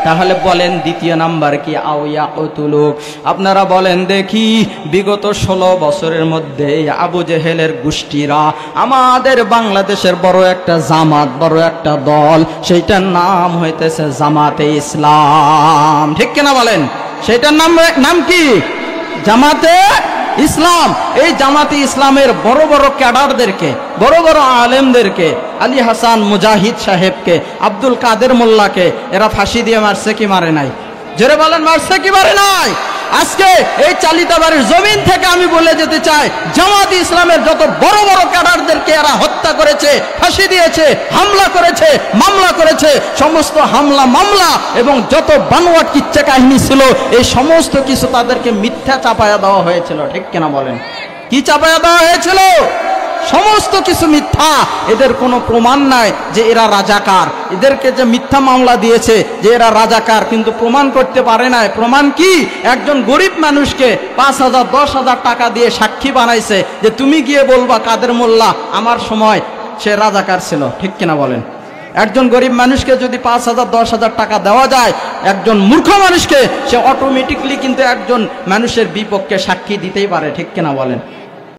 তাহলে বলেন দ্বিতীয় নাম্বার কি? আও ইয়াকতুলুক। আপনারা বলেন দেখি, বিগত 16 বছরের মধ্যে আবু জেহেলের গোষ্ঠীরা আমাদের বাংলাদেশের বড় একটা জামাত, বড় একটা দল, সেইটার নাম হইতেছে জামাতে ইসলাম। ঠিক কিনা বলেন? সেইটার নাম কি? জামাতে ইসলাম। এই জামাতে ইসলামের বড় বড় ক্যাডারদেরকে, বড় বড় আলেমদেরকে, আলী হাসান মুজাহিদ সাহেবকে, আব্দুল কাদের মোল্লাকে এরা ফাঁসি দিয়ে মারছে কি মারে নাই? জোরে বলেন, মারছে কি মারে নাই? আজকে এই চালিতাবাড়ির জমিন থেকে আমি বলে যেতে চাই, জামাতে ইসলামের যত বড় বড় ক্যাডারদেরকে এরা হত্যা করেছে, ফাঁসি দিয়েছে, হামলা করেছে, মামলা করেছে, সমস্ত হামলা মামলা এবং যত বানোয়াট কিচ্ছা কাহিনী ছিল, এই সমস্ত কিছু তাদেরকে মিথ্যা চাপায়া দেওয়া হয়েছিল। ঠিক কিনা বলেন? কি চাপায়া দেওয়া হয়েছিল? সমস্ত কিছু মিথ্যা। এদের কোনো প্রমাণ নাই যে এরা রাজাকার। এদেরকে যে মিথ্যা মামলা দিয়েছে যে এরা রাজাকার, কিন্তু প্রমাণ করতে পারে নাই। প্রমাণ কি? একজন গরিব মানুষকে 5,000 10,000 টাকা দিয়ে সাক্ষী বানাইছে যে তুমি গিয়ে বলবা কাদের মোল্লা আমার সময় সে রাজাকার ছিল। ঠিক কিনা বলেন? একজন গরিব মানুষকে যদি 5,000 10,000 টাকা দেওয়া যায়, একজন মূর্খ মানুষকে সে অটোমেটিকলি কিন্তু একজন মানুষের বিপক্ষে সাক্ষী দিতেই পারে। ঠিক কিনা বলেন?